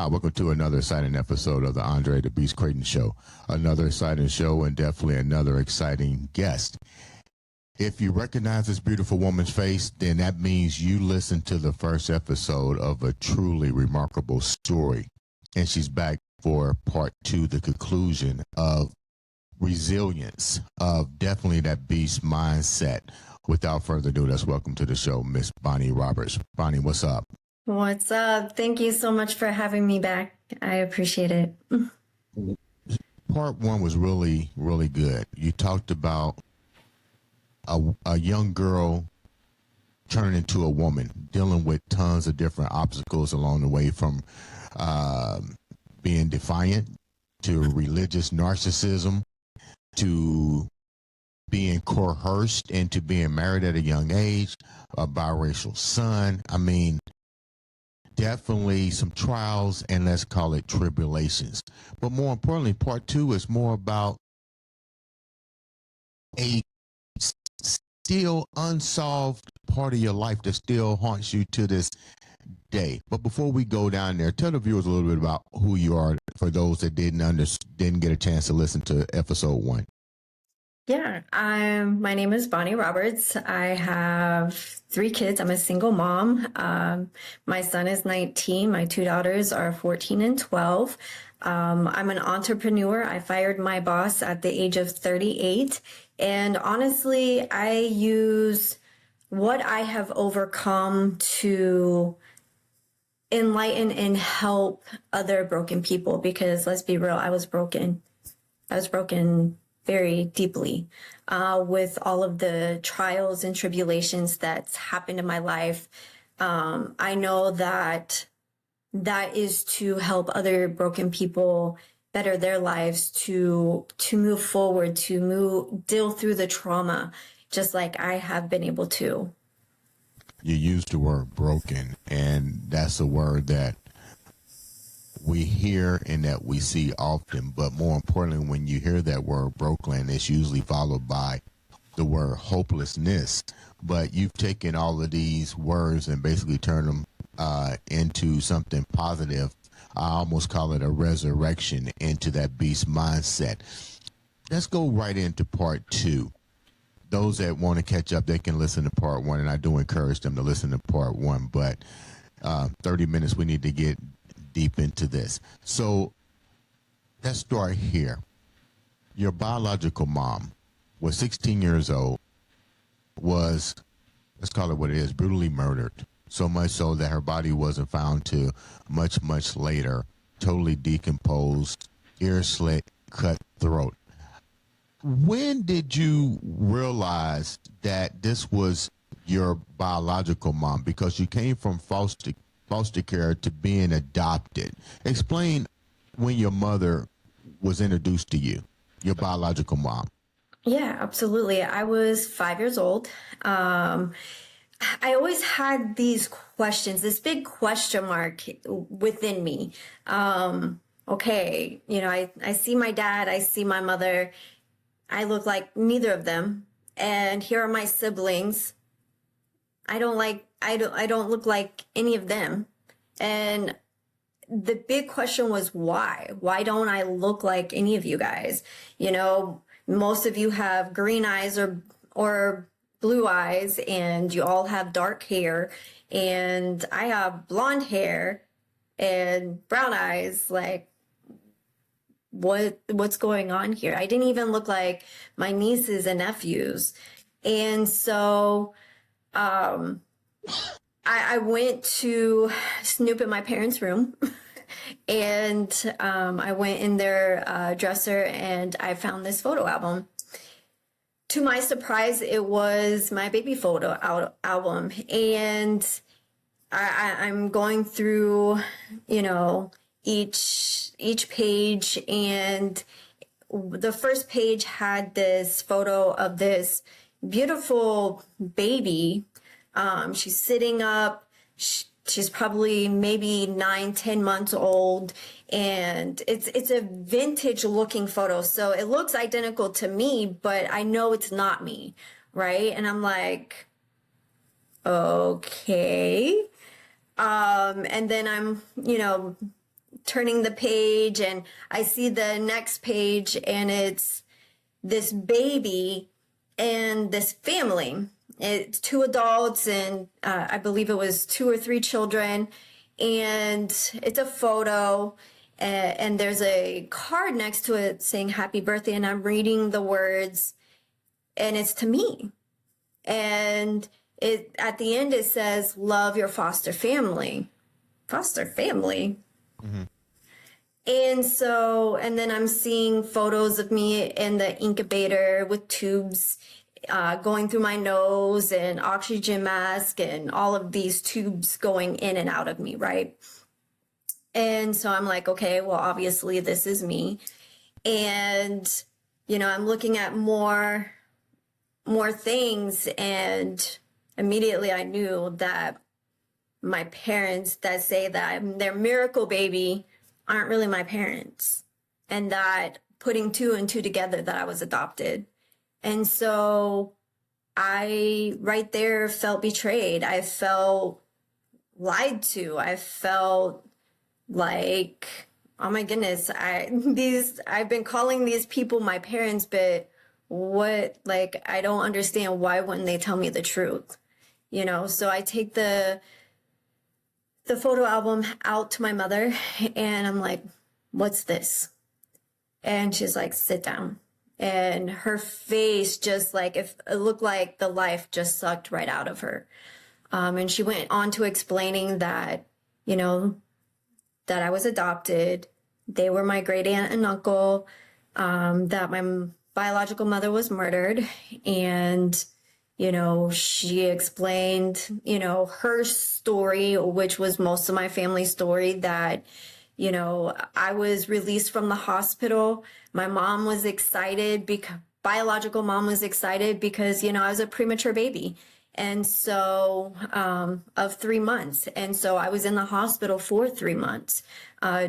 Welcome to another exciting episode of the Andre The Beast Crayton Show. Another exciting show and definitely another exciting guest. If you recognize this beautiful woman's face, then that means you listened to the first episode of a truly remarkable story. And she's back for part two, the conclusion of resilience, of definitely that beast mindset. Without further ado, let's welcome to the show, Miss Bonnie Roberts. Bonnie, what's up? What's up? Thank you so much for having me back. I appreciate it. Part one was really, really good. You talked about a young girl turning into a woman, dealing with tons of different obstacles along the way, from being defiant to religious narcissism to being coerced into being married at a young age, a biracial son. I mean, definitely some trials and let's call it tribulations. But more importantly, part two is more about a still unsolved part of your life that still haunts you to this day. But before we go down there, tell the viewers a little bit about who you are for those that didn't get a chance to listen to episode one. Yeah, my name is Bonnie Roberts. I have 3 kids. I'm a single mom. My son is 19. My 2 daughters are 14 and 12. I'm an entrepreneur. I fired my boss at the age of 38. And honestly, I use what I have overcome to enlighten and help other broken people, because let's be real, I was broken. I was broken very deeply with all of the trials and tribulations that's happened in my life. I know that is to help other broken people better their lives, to move forward, to deal through the trauma, just like I have been able to. You used the word broken, and that's a word that we hear and that we see often, but more importantly, when you hear that word broken, it's usually followed by the word hopelessness. But you've taken all of these words and basically turned them into something positive. I almost call it a resurrection into that beast mindset. Let's go right into part two. Those that want to catch up, they can listen to part one, and I do encourage them to listen to part one, but 30 minutes, we need to get deep into this. So let's start here. Your biological mom was 16 years old, was, let's call it what it is, brutally murdered. So much so that her body wasn't found till much, much later, totally decomposed, ear slit, cut throat. When did you realize that this was your biological mom? Because you came from foster care to being adopted. Explain when your mother was introduced to you, your biological mom. Yeah, absolutely. I was 5 years old. I always had these questions, this big question mark within me. Okay, I see my dad, I see my mother. I look like neither of them. And here are my siblings. I don't look like any of them. And the big question was why? Why don't I look like any of you guys? Most of you have green eyes or blue eyes, and you all have dark hair, and I have blonde hair and brown eyes. Like, what's going on here? I didn't even look like my nieces and nephews. And so I went to snoop in my parents' room and I went in their dresser and I found this photo album. To my surprise, it was my baby photo album. And I'm going through, each page, and the first page had this photo of this beautiful baby. She's sitting up. She's probably maybe 9-10 months old, and it's a vintage looking photo. So it looks identical to me, but I know it's not me, right? And I'm like, okay. And then I'm, turning the page and I see the next page and it's this baby and this family. It's two adults and I believe it was 2 or 3 children. And it's a photo and there's a card next to it saying happy birthday. And I'm reading the words and it's to me. And it at the end, it says, love your foster family. Foster family. Mm-hmm. And so, and then I'm seeing photos of me in the incubator with tubes going through my nose and oxygen mask and all of these tubes going in and out of me, right? And so I'm like, okay, well, obviously this is me. And, you know, I'm looking at more things and immediately I knew that my parents that say that I'm their miracle baby aren't really my parents, and that putting 2 and 2 together that I was adopted. And so I right there felt betrayed. I felt lied to. I felt like, oh my goodness, I've been calling these people my parents, but what, like, I don't understand why wouldn't they tell me the truth? You know, so I take the photo album out to my mother and I'm like, what's this? And she's like, sit down. And her face just like, if it looked like the life just sucked right out of her. And she went on to explaining that, you know, that I was adopted. They were my great aunt and uncle, that my biological mother was murdered. And you know, she explained, you know, her story, which was most of my family's story, that, you know, I was released from the hospital. My mom was excited because biological mom was excited because, you know, I was a premature baby. And so, of 3 months. And so I was in the hospital for 3 months,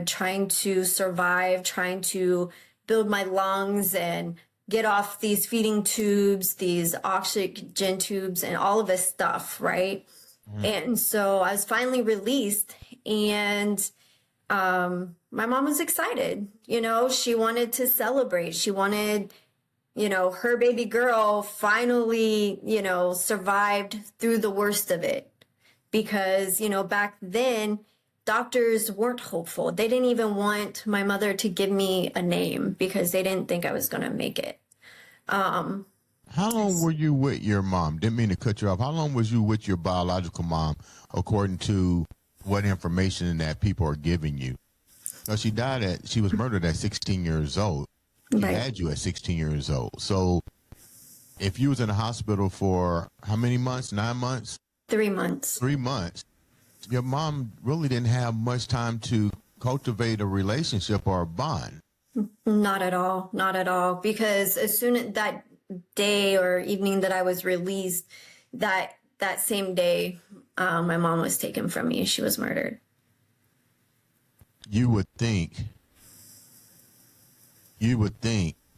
trying to survive, trying to build my lungs and get off these feeding tubes, these oxygen tubes, and all of this stuff, right? Mm-hmm. And so I was finally released, and my mom was excited. You know, she wanted to celebrate. She wanted, you know, her baby girl finally, you know, survived through the worst of it. Because, you know, back then, doctors weren't hopeful. They didn't even want my mother to give me a name because they didn't think I was going to make it. How long were you with your mom? Didn't mean to cut you off. How long was you with your biological mom, according to what information that people are giving you? Now, she was murdered at 16 years old. She Right. had you at 16 years old. So if you was in the hospital for how many months? 9 months? 3 months. 3 months. Your mom really didn't have much time to cultivate a relationship or a bond. Not at all. Not at all. Because as soon as that day or evening that I was released, that same day, my mom was taken from me. She was murdered. You would think.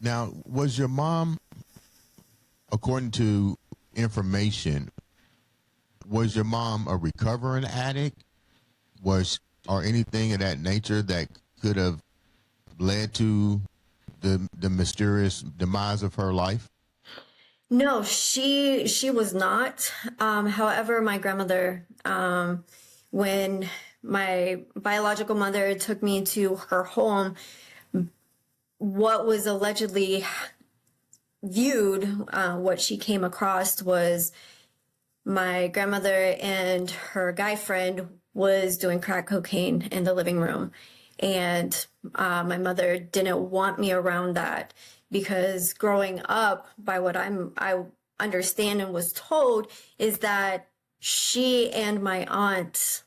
Now, was your mom, according to information, was your mom a recovering addict? Or anything of that nature that could have led to the mysterious demise of her life? No, she was not. However, my grandmother, when my biological mother took me to her home, what was allegedly viewed, what she came across was my grandmother and her guy friend was doing crack cocaine in the living room. And my mother didn't want me around that because growing up, by what I understand and was told, is that she and my aunt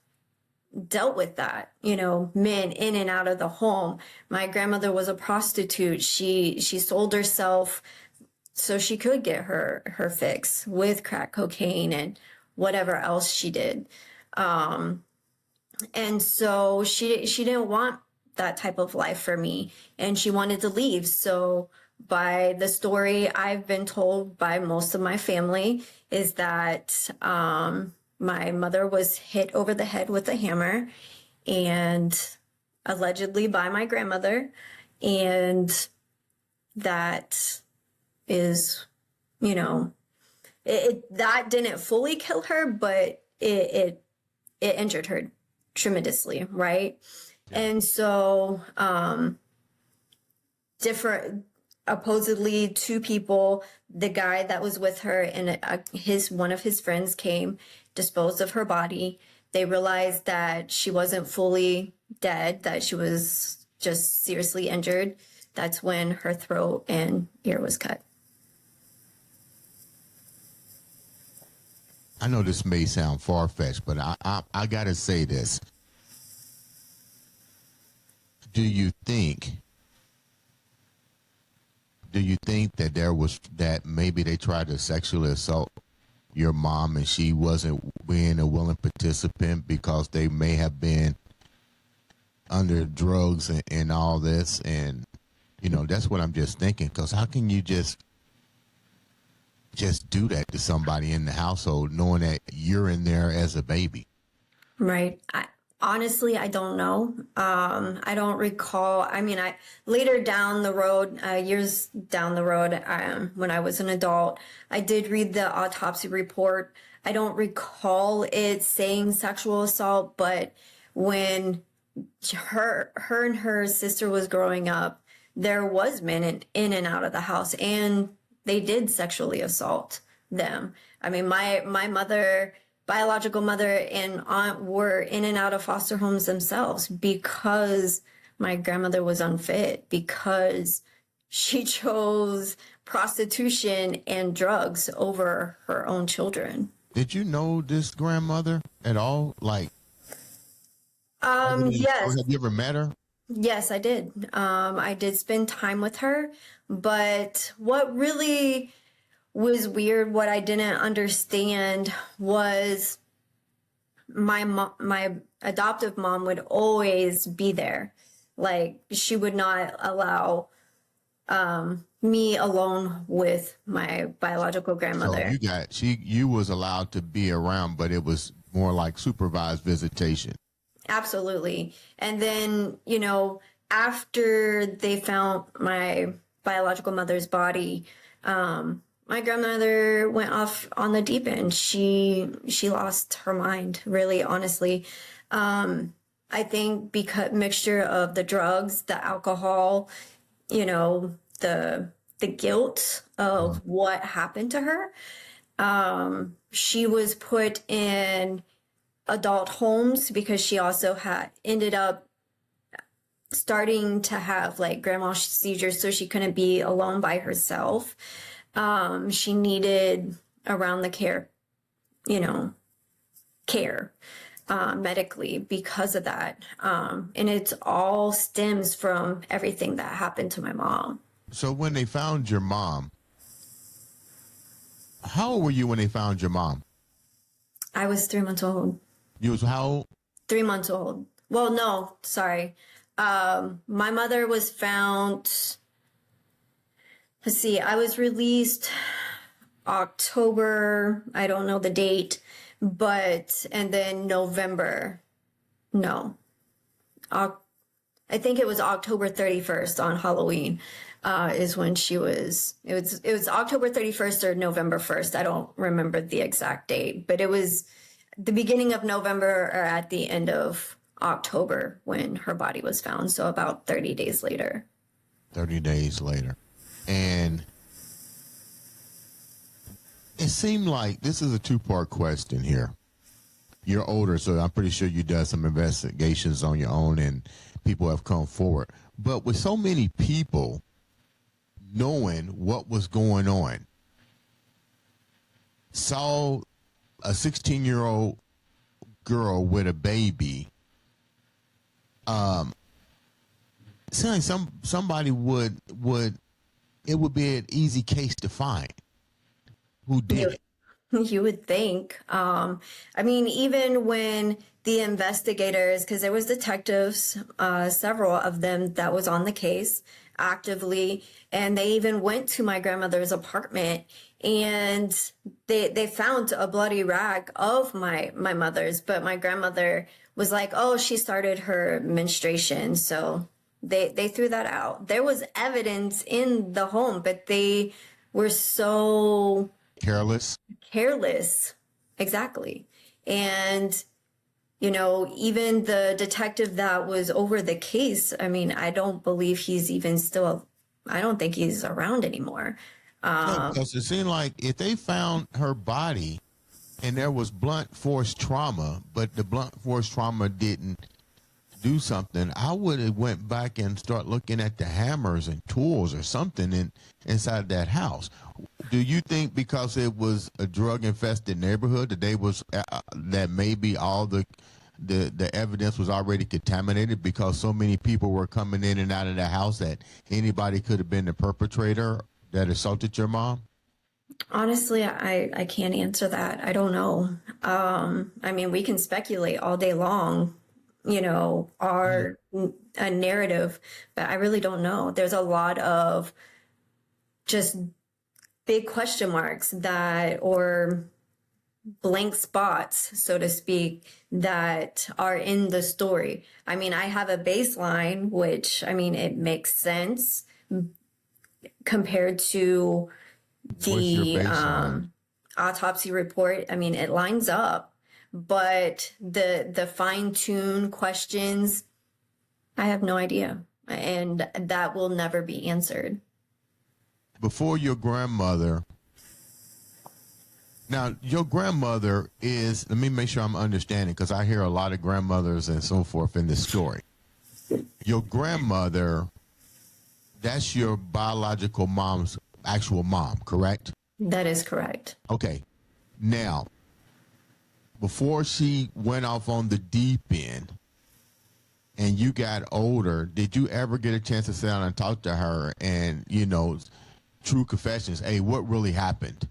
dealt with that, you know, men in and out of the home. My grandmother was a prostitute. She sold herself so she could get her fix with crack cocaine and whatever else she did. And so she didn't want that type of life for me, and she wanted to leave. So by the story I've been told by most of my family is that my mother was hit over the head with a hammer, and allegedly by my grandmother. And that is, you know, that didn't fully kill her, but it injured her tremendously, right? Yeah. And so, supposedly two people, the guy that was with her and one of his friends came, disposed of her body. They realized that she wasn't fully dead, that she was just seriously injured. That's when her throat and ear was cut. I know this may sound far-fetched, but I gotta say this. Do you think that maybe they tried to sexually assault your mom and she wasn't being a willing participant because they may have been under drugs and all this? And, you know, that's what I'm just thinking, because how can you just do that to somebody in the household knowing that you're in there as a baby? Right. Honestly, I don't know. I don't recall. I mean, later down the road, years down the road, when I was an adult, I did read the autopsy report. I don't recall it saying sexual assault, but when her and her sister was growing up, there was men in and out of the house, and they did sexually assault them. I mean, my mother, biological mother and aunt were in and out of foster homes themselves because my grandmother was unfit, because she chose prostitution and drugs over her own children. Did you know this grandmother at all? Like, yes. Have you ever met her? Yes, I did. I did spend time with her, but what really was weird, what I didn't understand, was my adoptive mom would always be there. Like, she would not allow me alone with my biological grandmother. So you was allowed to be around, but it was more like supervised visitation. Absolutely. And then, you know, after they found my biological mother's body, my grandmother went off on the deep end. She lost her mind, really, honestly. I think because mixture of the drugs, the alcohol, you know, the guilt of what happened to her. She was put in adult homes because she also ended up starting to have like grandma seizures, so she couldn't be alone by herself. She needed around the care medically because of that. And it all stems from everything that happened to my mom. So when they found your mom, how old were you when they found your mom? I was 3 months old. You was how old? 3 months old. Well, no, sorry. My mother was found, let's see, I was released October, I don't know the date, and then November, no. I think it was October 31st on Halloween, is when it was October 31st or November 1st. I don't remember the exact date, but it was the beginning of November or at the end of October when her body was found. So about 30 days later. 30 days later. And it seemed like this is a two-part question here. You're older, so I'm pretty sure you done some investigations on your own and people have come forward. But with so many people knowing what was going on, saw a 16-year-old girl with a baby, seems like somebody would it would be an easy case to find who did it. You would think. I mean, even when the investigators, because there was detectives, several of them that was on the case actively, and they even went to my grandmother's apartment and they found a bloody rag of my mother's, but my grandmother was like, oh, she started her menstruation, so they threw that out. There was evidence in the home, but they were so careless. Exactly. And even the detective that was over the case, I mean, I don't believe he's even still, I don't think he's around anymore. No, because it seemed like if they found her body and there was blunt force trauma, but the blunt force trauma didn't do something, I would have went back and start looking at the hammers and tools or something inside that house. Do you think because it was a drug infested neighborhood that they was that maybe all the evidence was already contaminated because so many people were coming in and out of the house that anybody could have been the perpetrator that assaulted your mom? Honestly, I can't answer that. I don't know. I mean, we can speculate all day long, our a narrative, but I really don't know. There's a lot of just big question marks or blank spots, so to speak, that are in the story. I mean, I have a baseline, which, I mean, it makes sense compared to the autopsy report. I mean, it lines up, but the fine-tuned questions, I have no idea, and that will never be answered. Before your grandmother, now your grandmother is, let me make sure I'm understanding, because I hear a lot of grandmothers and so forth in this story. Your grandmother, that's your biological mom's actual mom, correct? That is correct. Okay. Now, before she went off on the deep end and you got older, did you ever get a chance to sit down and talk to her and, true confessions? Hey, what really happened?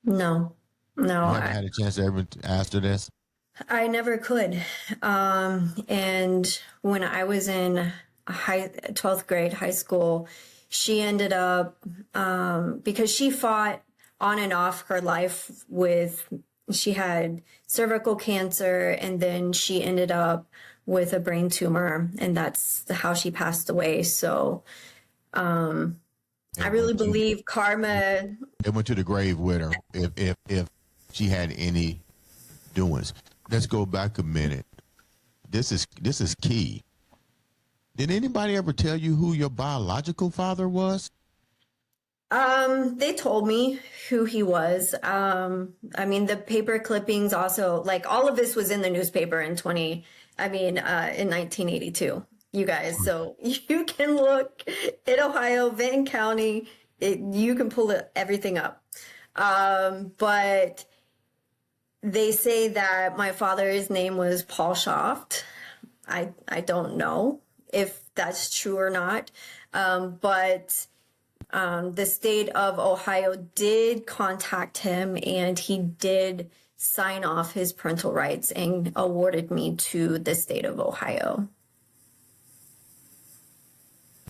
No. You never had a chance to ever ask her this? I never could. And when I was in 12th grade high school, she ended up, because she fought on and off her life she had cervical cancer, and then she ended up with a brain tumor, and that's how she passed away. So I really believe karma. It went to the grave with her if she had any doings. Let's go back a minute. This is key. Did anybody ever tell you who your biological father was? They told me who he was. I mean, the paper clippings also, like, all of this was in the newspaper in 1982, you guys. So you can look in Ohio, Benton County, you can pull everything up. But they say that my father's name was Paul Schaft. I don't know if that's true or not. But the state of Ohio did contact him, and he did sign off his parental rights and awarded me to the state of Ohio.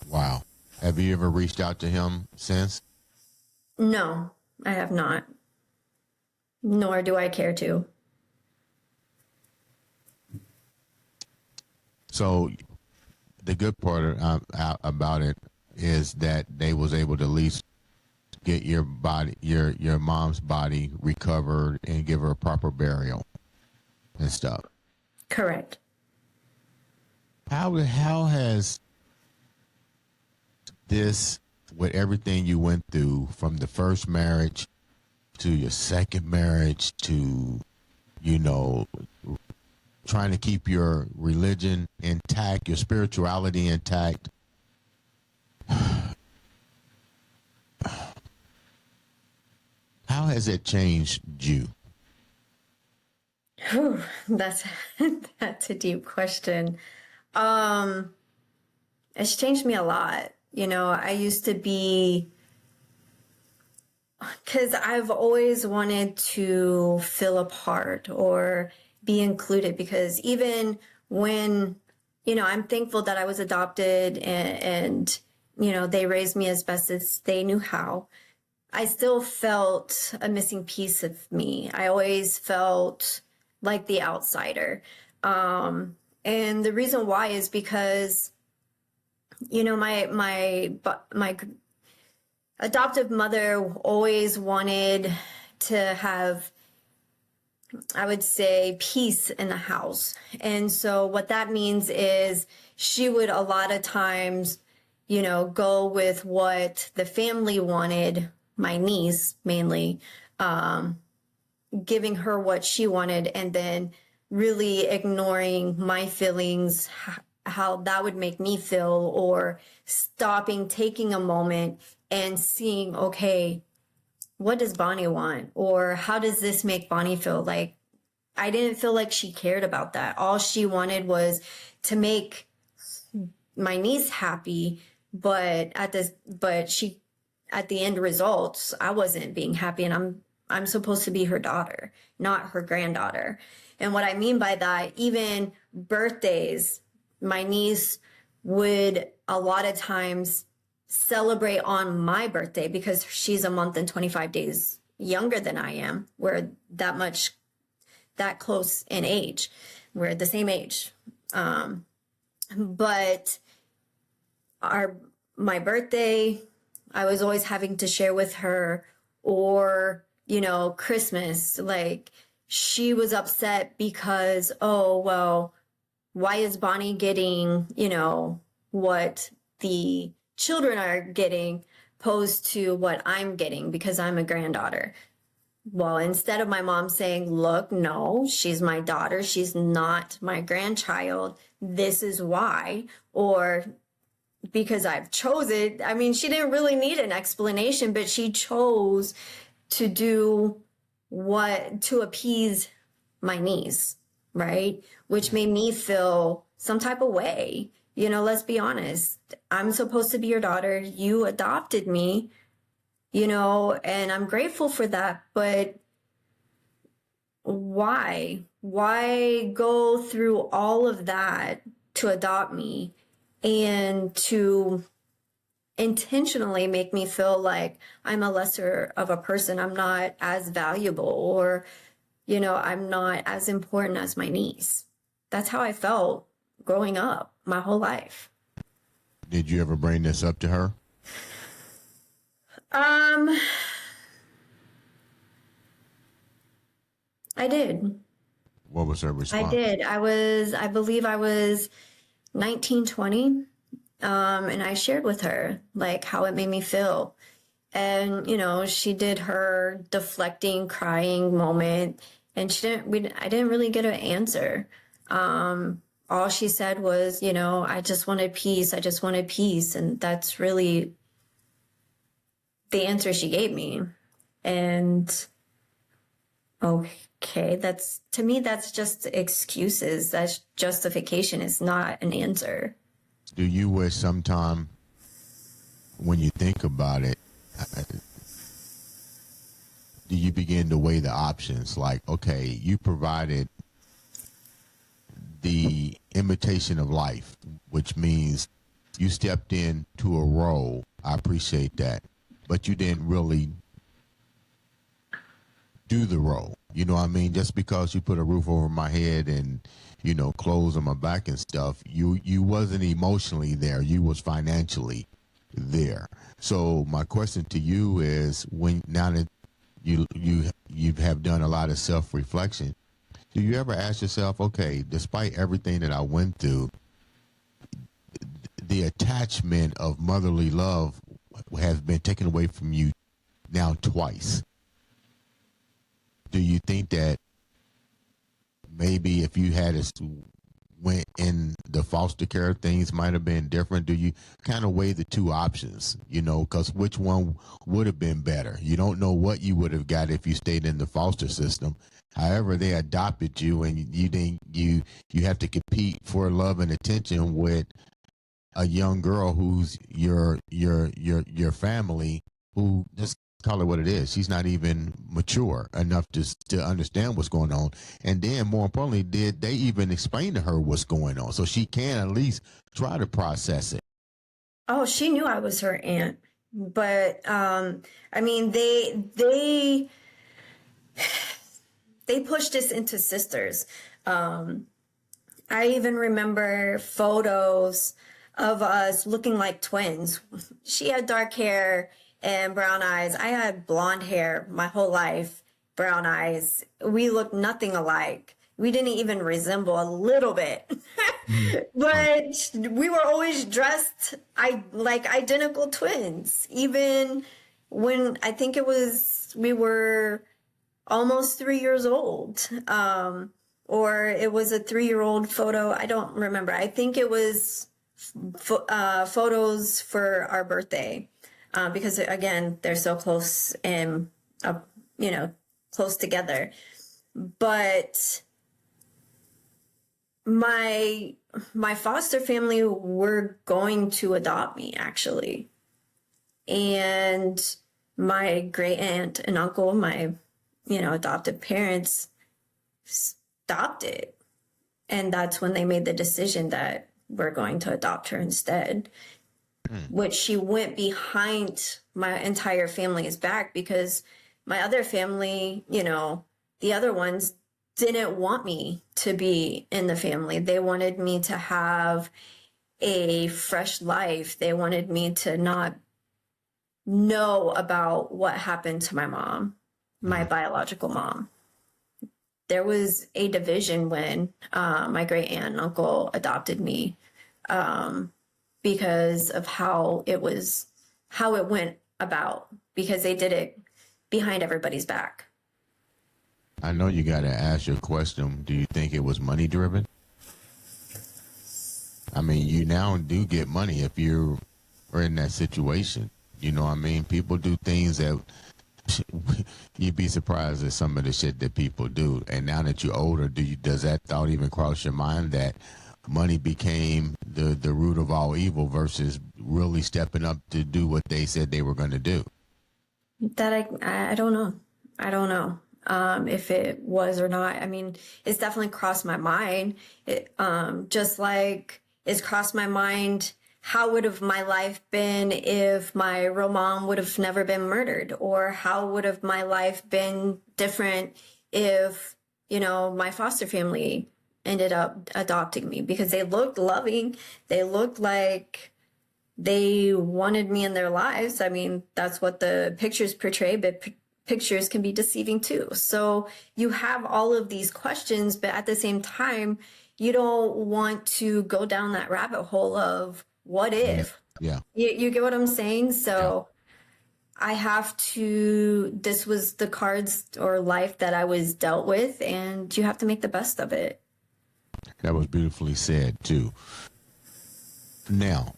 Wow. Have you ever reached out to him since? No, I have not. Nor do I care to. So the good part about it is that they was able to at least get your body, your mom's body recovered and give her a proper burial and stuff. Correct. How has this, with everything you went through from the first marriage to your second marriage to, trying to keep your religion intact, your spirituality intact, how has it changed you? Whew, that's a deep question. It's changed me a lot. I used to be, because I've always wanted to feel a part or be included, because even when, I'm thankful that I was adopted and they raised me as best as they knew how. I still felt a missing piece of me. I always felt like the outsider. And the reason why is because, you know, my adoptive mother always wanted to have, I would say, peace in the house. And so what that means is she would a lot of times, you know, go with what the family wanted, my niece mainly, giving her what she wanted, and then really ignoring my feelings, how that would make me feel, or stopping, taking a moment and seeing, okay, what does Bonnie want? Or how does this make Bonnie feel? Like, I didn't feel like she cared about that. All she wanted was to make my niece happy, but at the end results, I wasn't being happy, and I'm supposed to be her daughter, not her granddaughter. And what I mean by that, even birthdays, my niece would a lot of times celebrate on my birthday because she's a month and 25 days younger than I am. We're that close in age. We're the same age. But my birthday, I was always having to share with her, or, you know, Christmas, like she was upset because, oh, well, why is Bonnie getting, you know, what the children are getting opposed to what I'm getting because I'm a granddaughter? Well, instead of my mom saying, look, no, she's my daughter, she's not my grandchild, this is why, or because I've chose it. I mean, she didn't really need an explanation, but she chose to do to appease my niece, right? Which made me feel some type of way. You know, let's be honest. I'm supposed to be your daughter. You adopted me, you know, and I'm grateful for that. But why? Why go through all of that to adopt me and to intentionally make me feel like I'm a lesser of a person? I'm not as valuable, or, you know, I'm not as important as my niece. That's how I felt growing up my whole life. Did you ever bring this up to her? I did. What was her response? I did. I believe I was 19, 20. And I shared with her like how it made me feel. And, you know, she did her deflecting, crying moment, and I didn't really get an answer. All she said was, you know, I just wanted peace. I just wanted peace. And that's really the answer she gave me. And okay, to me, that's just excuses. That's justification. It's not an answer. Do you wish sometime when you think about it, do you begin to weigh the options? Like, okay, you provided the imitation of life, which means you stepped into a role. I appreciate that. But you didn't really do the role. You know what I mean? Just because you put a roof over my head and, you know, clothes on my back and stuff, you wasn't emotionally there. You was financially there. So my question to you is, now that you have done a lot of self-reflection, do you ever ask yourself, okay, despite everything that I went through, the attachment of motherly love has been taken away from you now twice? Do you think that maybe if you had went in the foster care, things might have been different? Do you kind of weigh the two options, you know, because which one would have been better? You don't know what you would have got if you stayed in the foster system. However, they adopted you, and you have to compete for love and attention with a young girl who's your family, who, just call it what it is, she's not even mature enough to understand what's going on. And then more importantly, did they even explain to her what's going on, so she can at least try to process it? Oh, she knew I was her aunt. But I mean, they pushed us into sisters. I even remember photos of us looking like twins. She had dark hair and brown eyes. I had blonde hair my whole life, brown eyes. We looked nothing alike. We didn't even resemble a little bit. But we were always dressed like identical twins. Even when I think we were almost 3 years old. Or it was a 3-year-old photo. I don't remember. I think it was photos for our birthday, because again, they're so close and, close together. But my foster family were going to adopt me, actually. And my great aunt and uncle, my, adoptive parents, stopped it. And that's when they made the decision that we're going to adopt her instead, which she went behind my entire family's back, because my other family, the other ones didn't want me to be in the family. They wanted me to have a fresh life. They wanted me to not know about what happened to my mom, my biological mom. There was a division when my great aunt and uncle adopted me, because of how it went about, because they did it behind everybody's back. I know you got to ask your question. Do you think it was money driven? I mean, you now do get money if you are in that situation. You know what I mean? People do things that you'd be surprised at some of the shit that people do. And now that you're older, does that thought even cross your mind that money became the root of all evil versus really stepping up to do what they said they were going to do? That I don't know. I don't know if it was or not. I mean, it's definitely crossed my mind. Just like it's crossed my mind, how would have my life been if my real mom would have never been murdered? Or how would have my life been different if, my foster family ended up adopting me? Because they looked loving. They looked like they wanted me in their lives. I mean, that's what the pictures portray, but pictures can be deceiving too. So you have all of these questions, but at the same time, you don't want to go down that rabbit hole of what if. Yeah. You get what I'm saying? So yeah. This was the cards or life that I was dealt with, and you have to make the best of it. That was beautifully said too. Now,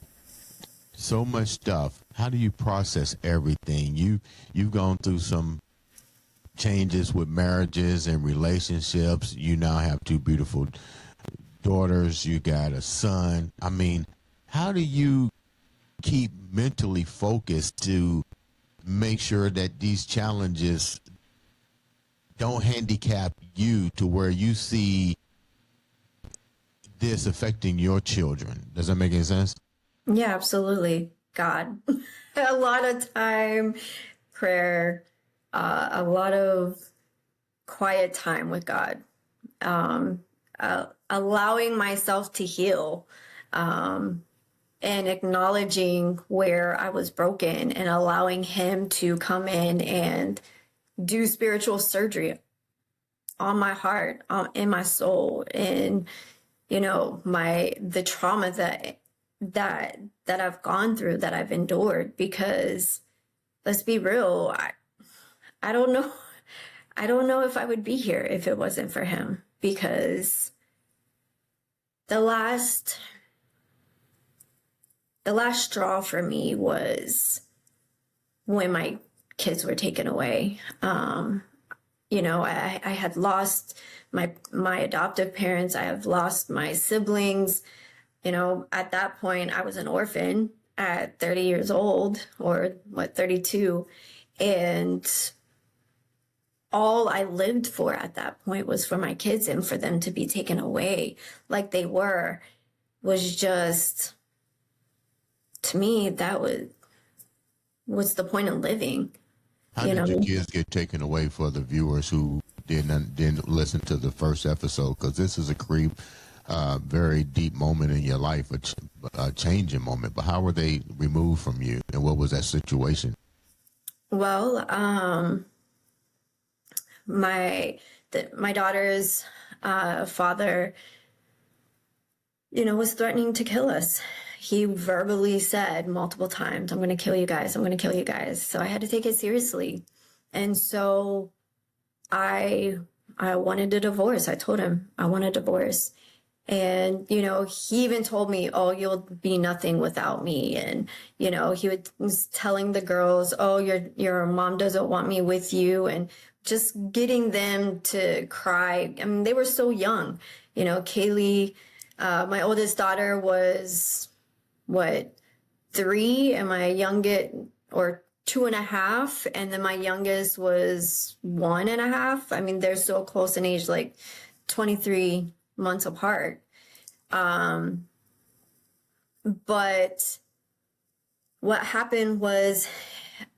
so much stuff. How do you process everything? You've gone through some changes with marriages and relationships. You now have 2 beautiful daughters. You got a son. I mean, how do you keep mentally focused to make sure that these challenges don't handicap you to where you see this affecting your children? Does that make any sense? Yeah, absolutely. God. A lot of time, prayer, a lot of quiet time with God, allowing myself to heal, and acknowledging where I was broken, and allowing Him to come in and do spiritual surgery on my heart, in my soul, and the trauma that I've gone through, that I've endured. Because let's be real, I don't know if I would be here if it wasn't for Him. Because the last straw for me was when my kids were taken away. I had lost my adoptive parents. I have lost my siblings. At that point, I was an orphan at 30 years old, or 32. And all I lived for at that point was for my kids, and for them to be taken away like they was just, to me, that what's the point of living? How You did your know? kids get taken away for the viewers who didn't listen to the first episode? Because this is very deep moment in your life, a changing moment. But how were they removed from you, and what was that situation? Well, my daughter's father, was threatening to kill us. He verbally said multiple times, "I'm going to kill you guys. I'm going to kill you guys." So I had to take it seriously. And so I wanted a divorce. I told him I want a divorce. And, he even told me, "Oh, you'll be nothing without me." And, was telling the girls, "Oh, your mom doesn't want me with you." And just getting them to cry. I mean, they were so young. Kaylee, my oldest daughter was, 3, and my youngest, or 2.5, and then my youngest was 1.5. I mean, they're so close in age, like 23 months apart. But what happened was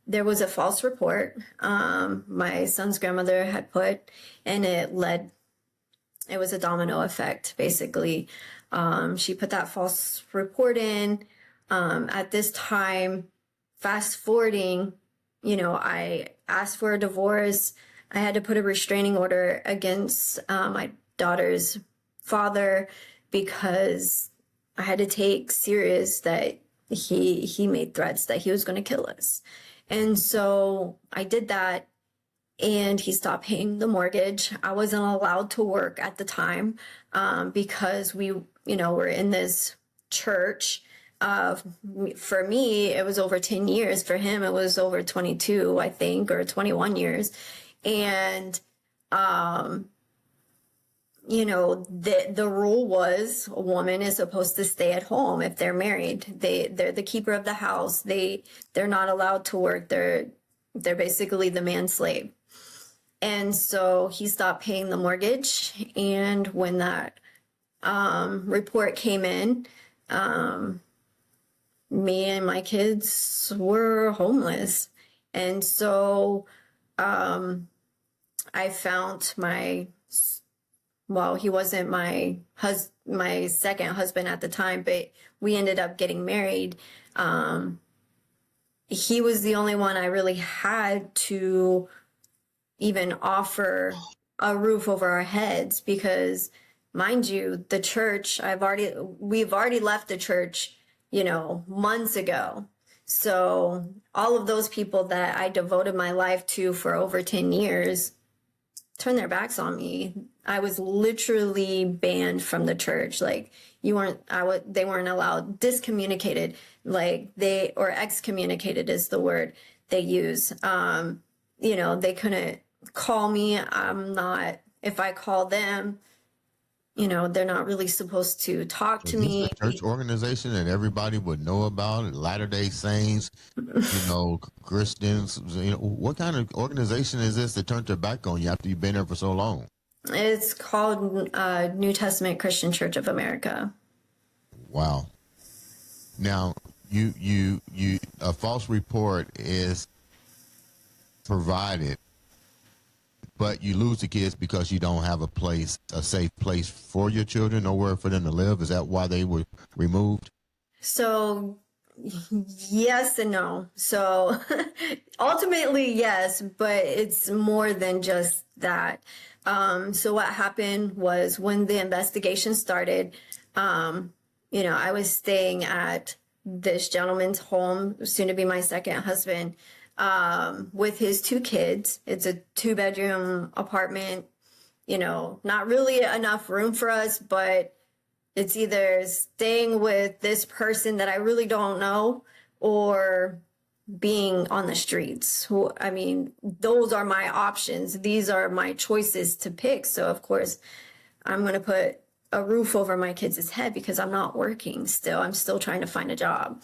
there was a false report my son's grandmother had put, and it was a domino effect, basically. She put that false report in. At this time, fast forwarding, I asked for a divorce. I had to put a restraining order against my daughter's father because I had to take serious that he made threats that he was going to kill us. And so I did that, and he stopped paying the mortgage. I wasn't allowed to work at the time because we, were in this church. For me, it was over 10 years. For him, it was over 22, I think, or 21 years. And, the rule was a woman is supposed to stay at home if they're married. They're the keeper of the house. They're not allowed to work. They're basically the man's slave. And so he stopped paying the mortgage. And when that report came in, me and my kids were homeless. And so I found he wasn't my second husband at the time, but we ended up getting married. He was the only one I really had to even offer a roof over our heads because, mind you, the church, we've already left the church, months ago. So all of those people that I devoted my life to for over 10 years turned their backs on me. I was literally banned from the church. Like they weren't allowed, discommunicated, or excommunicated is the word they use. They couldn't call me. If I call them, they're not really supposed to talk to me. A church organization that everybody would know about, Latter-day Saints, Christians. What kind of organization is this that turned their back on you after you've been there for so long? It's called New Testament Christian Church of America. Wow. Now, a false report is provided, but you lose the kids because you don't have a safe place for your children, nowhere for them to live. Is that why they were removed? So yes and no. So ultimately, yes, but it's more than just that. So what happened was when the investigation started, I was staying at this gentleman's home, soon to be my second husband, with his 2 kids. It's a 2-bedroom apartment, not really enough room for us, but it's either staying with this person that I really don't know or being on the streets. Those are my options. These are my choices to pick. So of course I'm going to put a roof over my kids' head because I'm not working still. I'm still trying to find a job.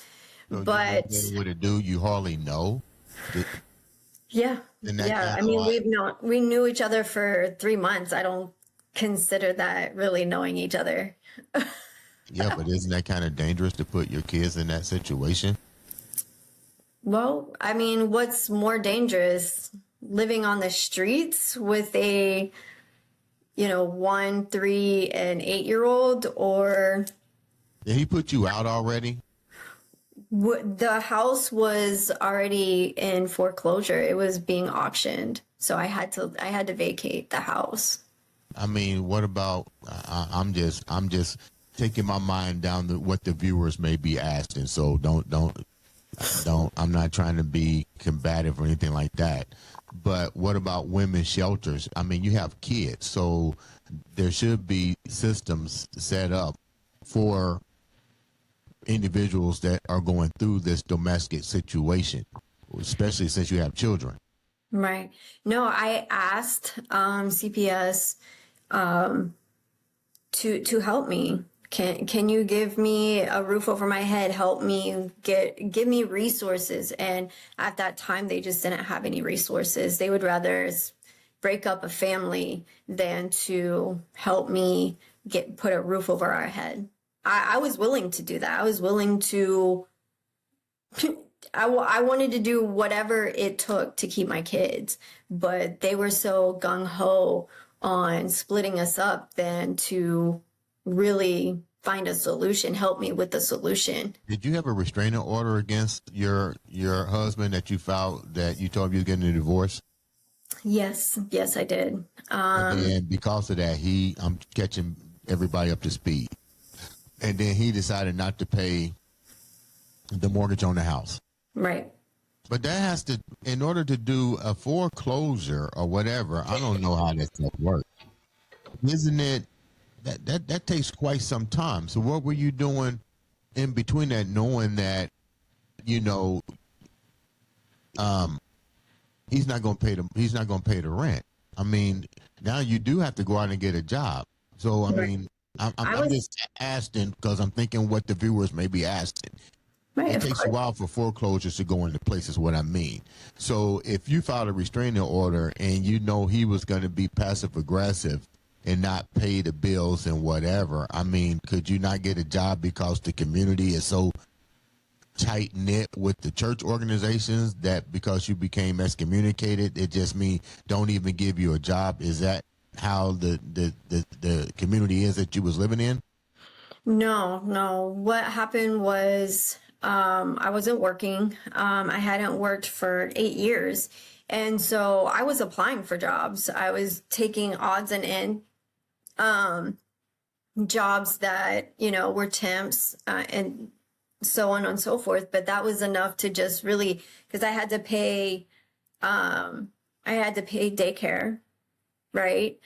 So but what it do, you hardly know. Yeah. We knew each other for 3 months. I don't consider that really knowing each other. Yeah, but isn't that kind of dangerous to put your kids in that situation? Well, I mean, what's more dangerous? Living on the streets with a, 1, 3, and 8-year old, or Did he put you out already? the house was already in foreclosure. It was being auctioned. So I had to vacate the house. I mean, what about? I'm just taking my mind down to what the viewers may be asking. So don't. I'm not trying to be combative or anything like that. But what about women's shelters? I mean, you have kids, so there should be systems set up for individuals that are going through this domestic situation, especially since you have children. Right. No, I asked CPS to help me. Can you give me a roof over my head? Help me give me resources. And at that time, they just didn't have any resources. They would rather break up a family than to help me put a roof over our head. I was willing to do that. I was willing to. I wanted to do whatever it took to keep my kids, but they were so gung ho on splitting us up than to really find a solution, help me with the solution. Did you have a restraining order against your husband that you filed that you told him you were getting a divorce? Yes, I did. And because of that, I'm catching everybody up to speed. And then he decided not to pay the mortgage on the house. Right. But that has to, in order to do a foreclosure or whatever, I don't know how that's going to work. Isn't it, that takes quite some time. So what were you doing in between that, knowing that, he's not going to pay the rent? I mean, now you do have to go out and get a job. So, I mean, I'm just asking because I'm thinking what the viewers may be asking. Right, it takes a while for foreclosures to go into place is what I mean. So if you filed a restraining order and you know he was going to be passive aggressive and not pay the bills and whatever, I mean, could you not get a job because the community is so tight knit with the church organizations that because you became excommunicated, it just means don't even give you a job? Is that how the community is that you was living in? No. What happened was I wasn't working. I hadn't worked for 8 years. And so I was applying for jobs. I was taking odds and ends jobs that, were temps and so on and so forth. But that was enough to just really, because I had to pay daycare, right?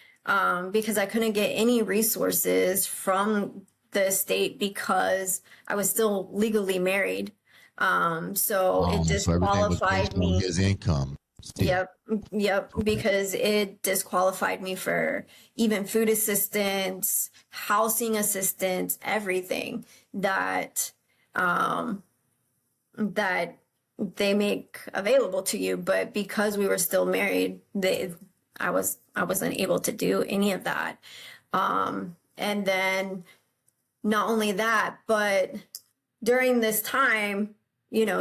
Because I couldn't get any resources from the state because I was still legally married. So it disqualified me. His income. Still. Yep. Because it disqualified me for even food assistance, housing assistance, everything that that they make available to you. But because we were still married, I wasn't able to do any of that. And then not only that, but during this time,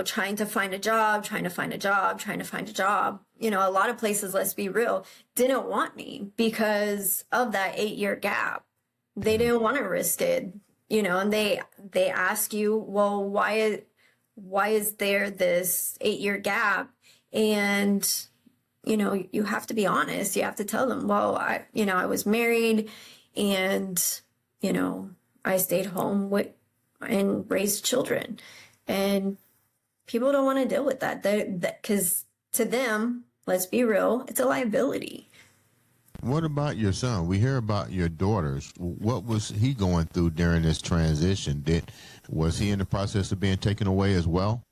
trying to find a job, a lot of places, let's be real, didn't want me because of that 8-year gap. They didn't want to risk it, and they ask you, well, why is there this 8-year gap? And, you have to be honest. You have to tell them, well, I was married and, I stayed home and raised children. And people don't want to deal with that because to them, let's be real, it's a liability. What about your son? We hear about your daughters. What was he going through during this transition? Was he in the process of being taken away as well?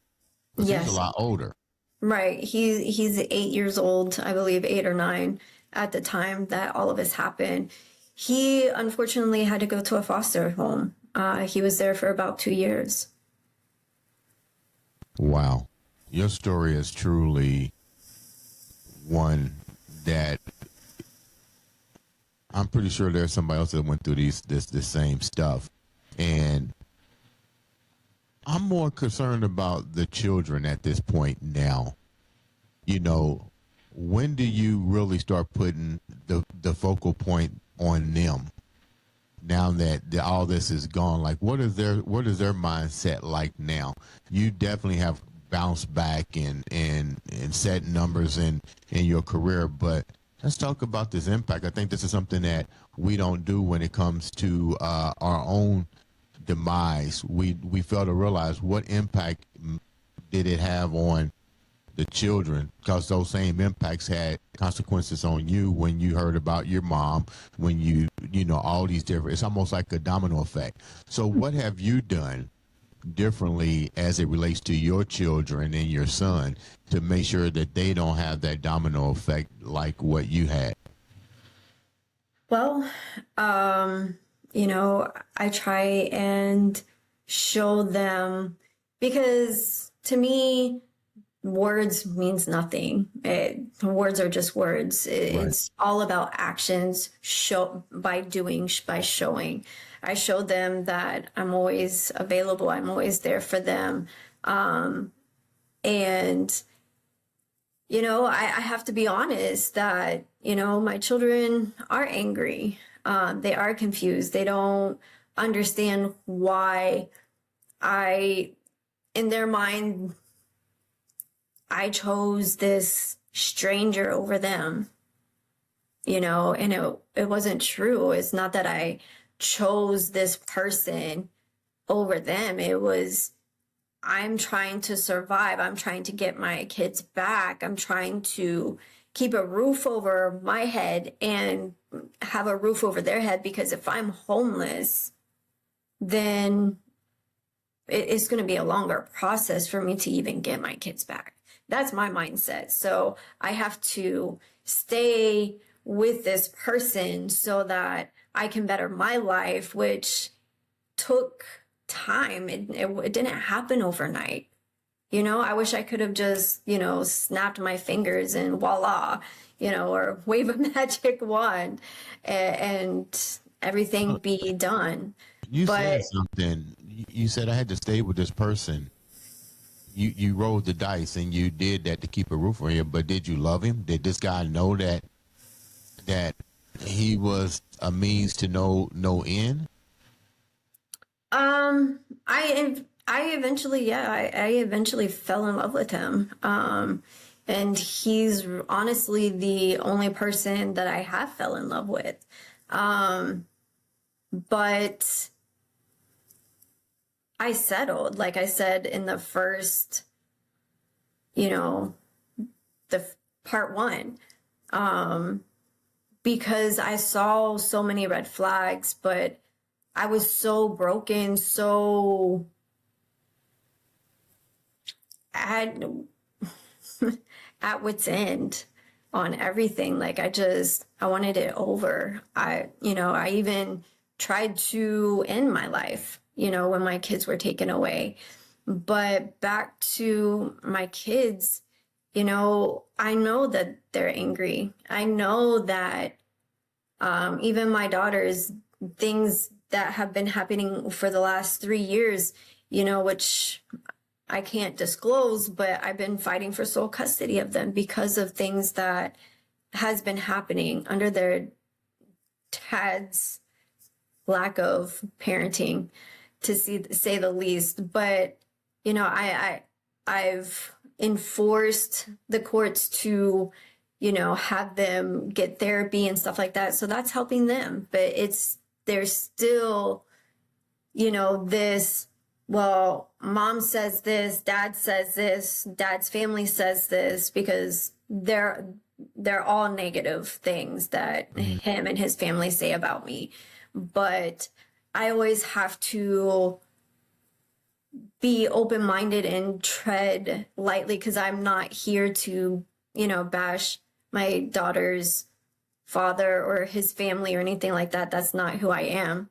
Yes. He's a lot older. Right. He's 8 years old, I believe 8 or 9 at the time that all of this happened. He unfortunately had to go to a foster home. He was there for about 2 years. Wow. Your story is truly one that I'm pretty sure there's somebody else that went through this same stuff. And I'm more concerned about the children at this point now. You know, when do you really start putting the focal point on them? Now that all this is gone, like what is their mindset like now? You definitely have bounced back and set numbers in your career, but let's talk about this impact. I think this is something that we don't do when it comes to our own demise. We fail to realize what impact did it have on the children, because those same impacts had consequences on you when you heard about your mom, when you know all these different, it's almost like a domino effect. So what have you done differently as it relates to your children and your son to make sure that they don't have that domino effect like what you had? Well, I try and show them, because to me, words means nothing. Words are just words. Right. It's all about actions, by showing. I show them that I'm always available. I'm always there for them. And, I have to be honest that, my children are angry. They are confused. They don't understand why in their mind, I chose this stranger over them, and it wasn't true. It's not that I chose this person over them. It was, I'm trying to survive. I'm trying to get my kids back. I'm trying to keep a roof over my head and have a roof over their head, because if I'm homeless, then it's going to be a longer process for me to even get my kids back. That's my mindset. So I have to stay with this person so that I can better my life, which took time. It didn't happen overnight. I wish I could have just, snapped my fingers and voila, or wave a magic wand and everything be done. You said But something. You said I had to stay with this person. You rolled the dice and you did that to keep a roof over him. But did you love him? Did this guy know that he was a means to no end? I eventually, I eventually fell in love with him. And he's honestly the only person that I have fell in love with. But I settled, like I said in the first, the part one, because I saw so many red flags, but I was so broken, so at at wit's end on everything. Like I wanted it over. I even tried to end my life, when my kids were taken away. But back to my kids, I know that they're angry. I know that even my daughters, things that have been happening for the last 3 years, which I can't disclose, but I've been fighting for sole custody of them because of things that has been happening under their dad's lack of parenting, to say the least. But I've enforced the courts to have them get therapy and stuff like that, so that's helping them. But there's still this, well, mom says this, dad's family says this, because they're all negative things that him and his family say about me. But I always have to be open-minded and tread lightly, because I'm not here to, bash my daughter's father or his family or anything like that. That's not who I am.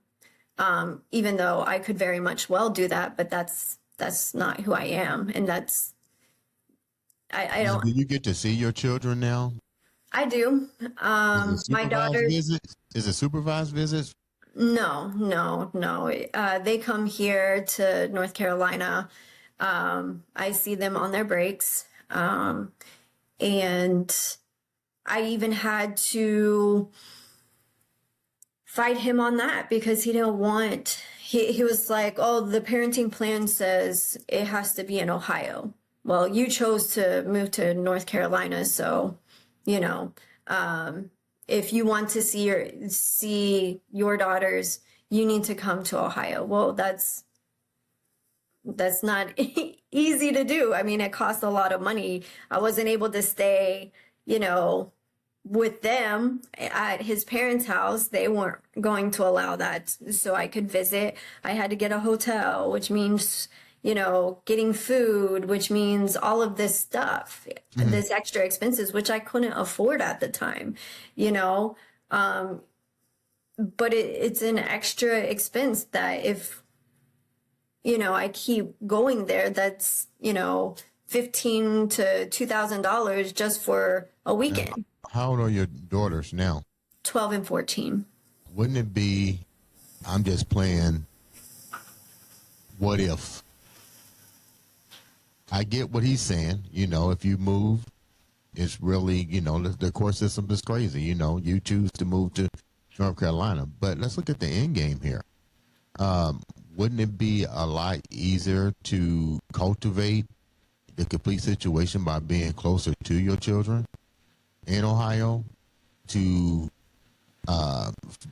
Even though I could very much well do that, but that's not who I am. And I don't. Do you get to see your children now? I do. My Supervised daughter. visits? Is it supervised visits? No. They come here to North Carolina. I see them on their breaks. And I even had to fight him on that because he didn't want, he was like, oh, the parenting plan says it has to be in Ohio. Well, you chose to move to North Carolina, so, you know, if you want to see your daughters, you need to come to Ohio. Well, that's not easy to do. I mean, it costs a lot of money. I wasn't able to stay, with them at his parents' house. They weren't going to allow that, so I could visit. I had to get a hotel, which means, getting food, which means all of this stuff, this extra expenses, which I couldn't afford at the time, but it's an extra expense that if, I keep going there, that's, $1,500 to $2,000 just for a weekend. How old are your daughters now? 12 and 14. Wouldn't it be, I'm just playing, what if? I get what he's saying. If you move, it's really, the court system is crazy. You choose to move to North Carolina. But let's look at the end game here. Wouldn't it be a lot easier to cultivate the complete situation by being closer to your children in Ohio, to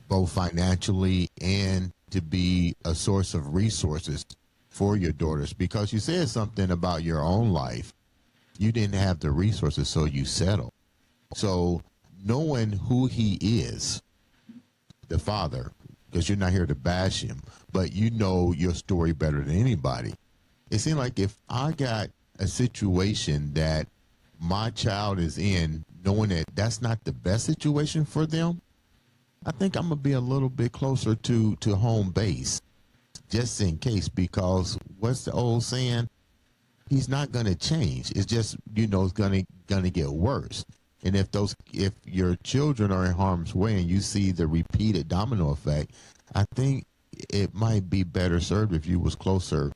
both financially and to be a source of resources for your daughters? Because you said something about your own life. You didn't have the resources, so you settled. So knowing who he is, the father, because you're not here to bash him, but you know your story better than anybody. It seemed like if I got a situation that my child is in, knowing that that's not the best situation for them, I think I'm going to be a little bit closer to home base, just in case, because what's the old saying? He's not going to change. It's just, it's going to get worse. And if your children are in harm's way and you see the repeated domino effect, I think it might be better served if you was closer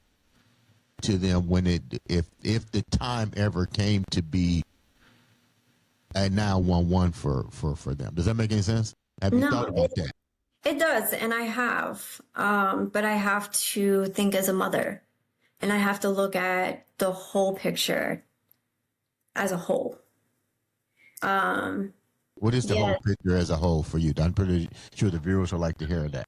to them when if the time ever came to be a 911 for them. Does that make any sense? Have you thought about that? It does, and I have. But I have to think as a mother, and I have to look at the whole picture as a whole. What is the whole picture as a whole for you? I'm pretty sure the viewers would like to hear that.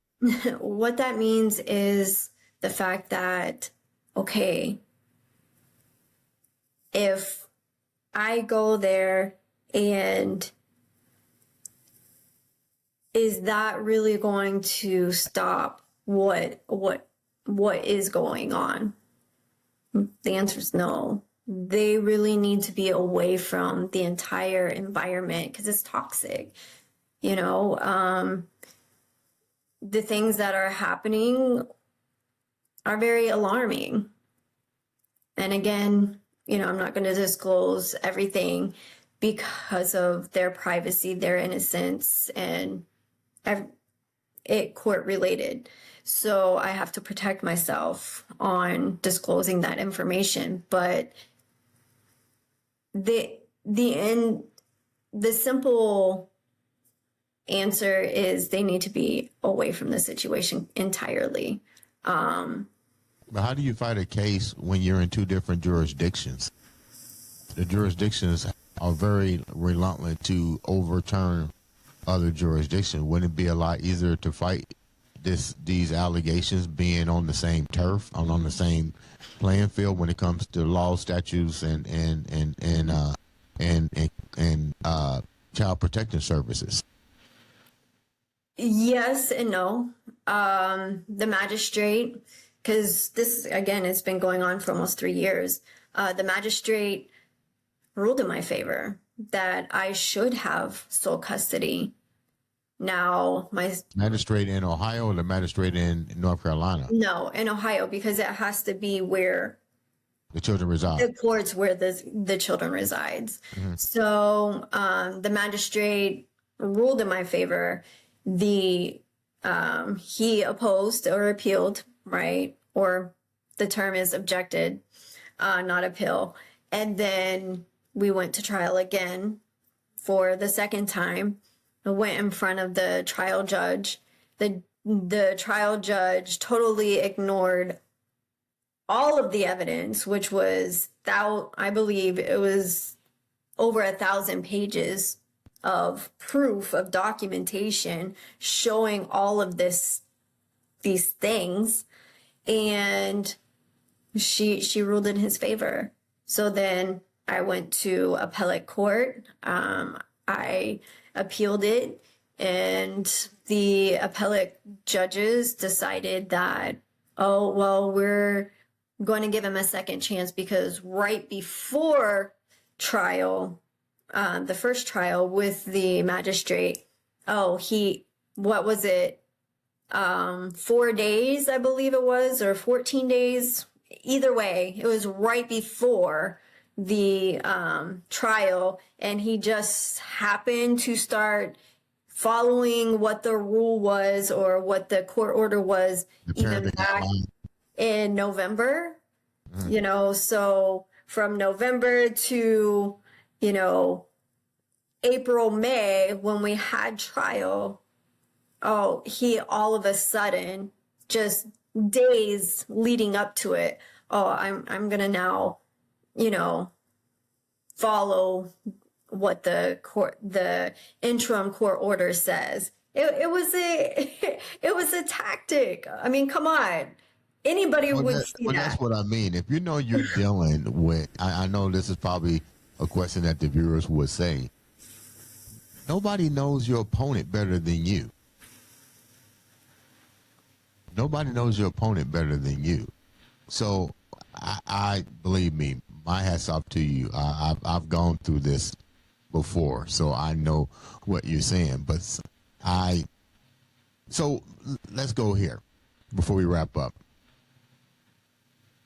What that means is the fact that, okay, if I go there and is that really going to stop what is going on? The answer is no. They really need to be away from the entire environment because it's toxic. The things that are happening are very alarming. And again, I'm not going to disclose everything because of their privacy, their innocence, and it court related. So I have to protect myself on disclosing that information. But the simple answer is they need to be away from the situation entirely. But how do you fight a case when you're in two different jurisdictions? The jurisdictions are very reluctant to overturn other jurisdictions. Wouldn't it be a lot easier to fight these allegations being on the same turf, on the same playing field when it comes to law, statutes, and child protection services? Yes and no. The magistrate, because this, again, it's been going on for almost 3 years. The magistrate ruled in my favor that I should have sole custody. Now, my magistrate in Ohio or the magistrate in North Carolina? No, in Ohio, because it has to be where the children reside. The courts where the children resides. Mm-hmm. So the magistrate ruled in my favor. The He opposed or appealed, right? Or the term is objected, not appeal. And then we went to trial again for the second time. I went in front of the trial judge. The trial judge totally ignored all of the evidence, which was, I believe it was over 1,000 pages of proof, of documentation showing all of these things. And she ruled in his favor. So then I went to appellate court. I appealed it, and the appellate judges decided that, oh, well, we're going to give him a second chance because right before trial, the first trial with the magistrate, what was it? 4 days, I believe it was, or 14 days. Either way, it was right before the trial, and he just happened to start following what the rule was or what the court order was even back in November. So from November to, April, May, when we had trial, he all of a sudden, just days leading up to it, I'm gonna now, follow what the interim court order says. It was a tactic. I mean, come on. Anybody would see that. That's what I mean. If you're dealing with, I know this is probably a question that the viewers would say, nobody knows your opponent better than you. Nobody knows your opponent better than you. So I believe me, my hat's off to you. I've gone through this before, so I know what you're saying. But so let's go here before we wrap up.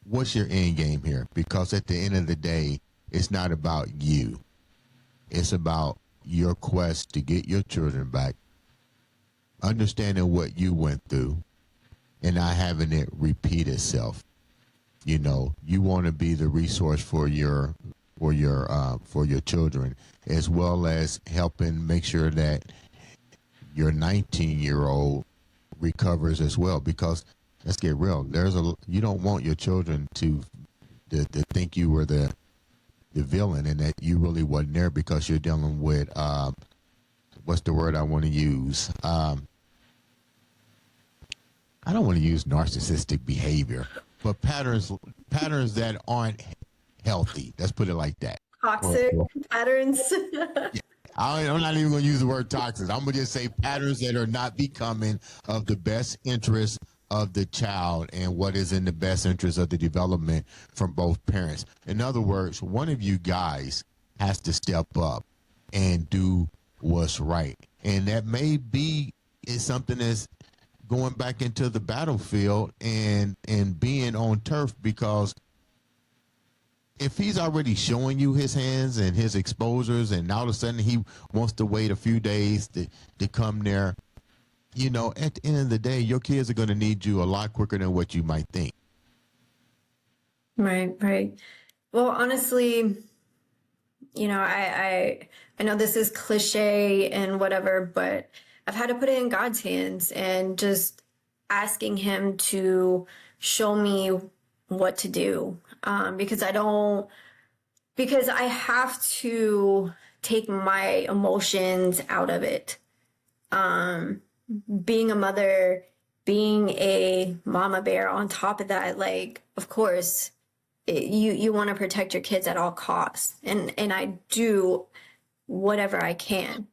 What's your end game here? Because at the end of the day, it's not about you. It's about your quest to get your children back, understanding what you went through, and not having it repeat itself. You want to be the resource for your children, as well as helping make sure that your 19-year-old recovers as well. Because let's get real, you don't want your children to think you were the villain and that you really wasn't there, because you're dealing with what's the word I want to use? I don't want to use narcissistic behavior, but patterns that aren't healthy. Let's put it like that. Toxic patterns. I'm not even going to use the word toxic. I'm going to just say patterns that are not becoming of the best interest of the child and what is in the best interest of the development from both parents. In other words, one of you guys has to step up and do what's right. And that may be something that's going back into the battlefield and being on turf, because if he's already showing you his hands and his exposures, and all of a sudden he wants to wait a few days to come there, at the end of the day, your kids are going to need you a lot quicker than what you might think. Right. Well, honestly, I know this is cliche and whatever, but I've had to put it in God's hands and just asking him to show me what to do. Because I have to take my emotions out of it. Being a mother, being a mama bear on top of that, of course, you want to protect your kids at all costs. And I do whatever I can.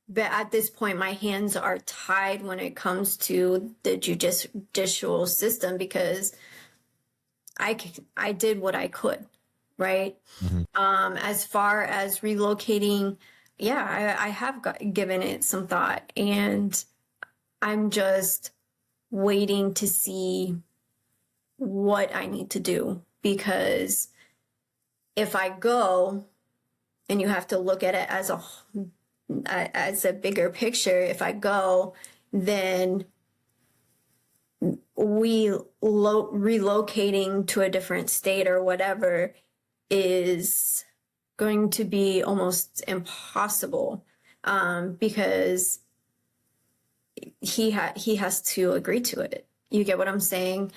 But at this point, my hands are tied when it comes to the judicial system, because I did what I could, right? Mm-hmm. As far as relocating, I have given it some thought, and I'm just waiting to see what I need to do. Because if I go, and you have to look at it as a bigger picture, if I go, then relocating to a different state or whatever is going to be almost impossible, because he has to agree to it. You get what I'm saying?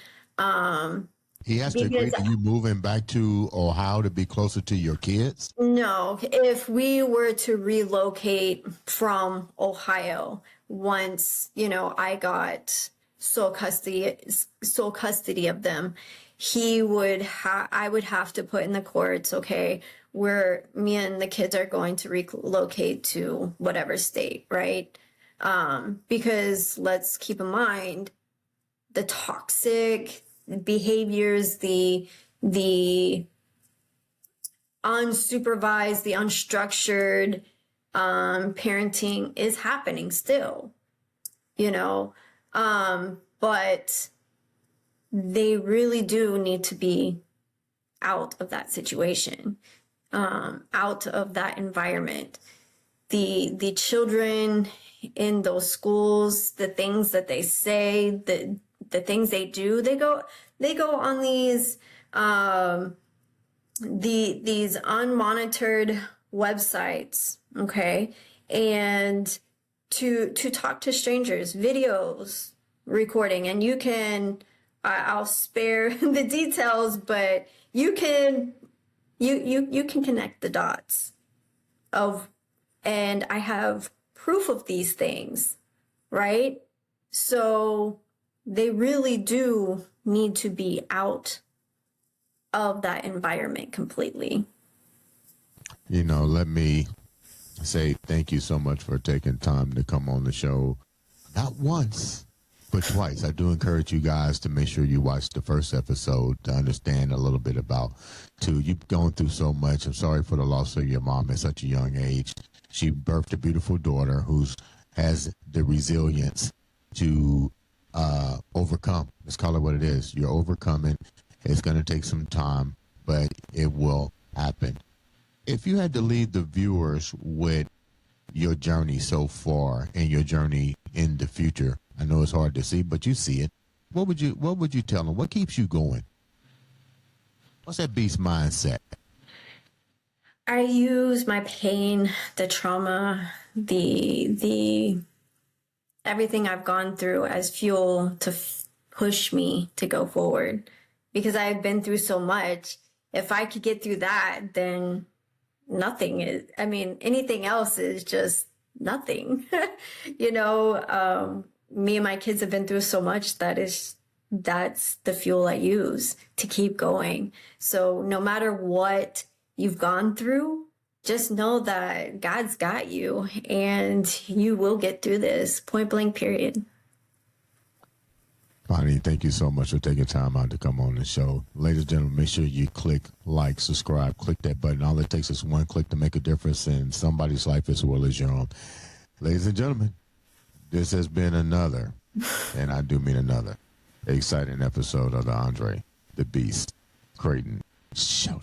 He has to agree to you moving back to Ohio to be closer to your kids? No, if we were to relocate from Ohio, once, I got sole custody of them, I would have to put in the courts, okay, where me and the kids are going to relocate to whatever state, right? Because let's keep in mind the toxic behaviors, the unsupervised, the unstructured parenting is happening still, but they really do need to be out of that situation, out of that environment. The children in those schools, the things that they say, the things they do, they go on these unmonitored websites, okay, and to talk to strangers, videos, recording, and you can, I'll spare the details, but you can connect the dots and I have proof of these things, right? So they really do need to be out of that environment completely. Let me say thank you so much for taking time to come on the show. Not once, but twice. I do encourage you guys to make sure you watch the first episode to understand a little bit about, too. You've gone through so much. I'm sorry for the loss of your mom at such a young age. She birthed a beautiful daughter who has the resilience to overcome. Let's call it what it is. You're overcoming. It's going to take some time, but it will happen. If you had to leave the viewers with your journey so far and your journey in the future, I know it's hard to see, but you see it. What would you tell them? What keeps you going? What's that beast mindset? I use my pain, the trauma, the everything I've gone through as fuel to push me to go forward, because I've been through so much. If I could get through that, then nothing is, anything else is just nothing. Me and my kids have been through so much that's the fuel I use to keep going. So no matter what you've gone through, just know that God's got you and you will get through this, point blank, period. Bonnie, thank you so much for taking time out to come on the show. Ladies and gentlemen, make sure you click like, subscribe, click that button. All it takes is one click to make a difference in somebody's life as well as your own. Ladies and gentlemen, this has been another, and I do mean another, exciting episode of the Andre The Beast Crayton Show.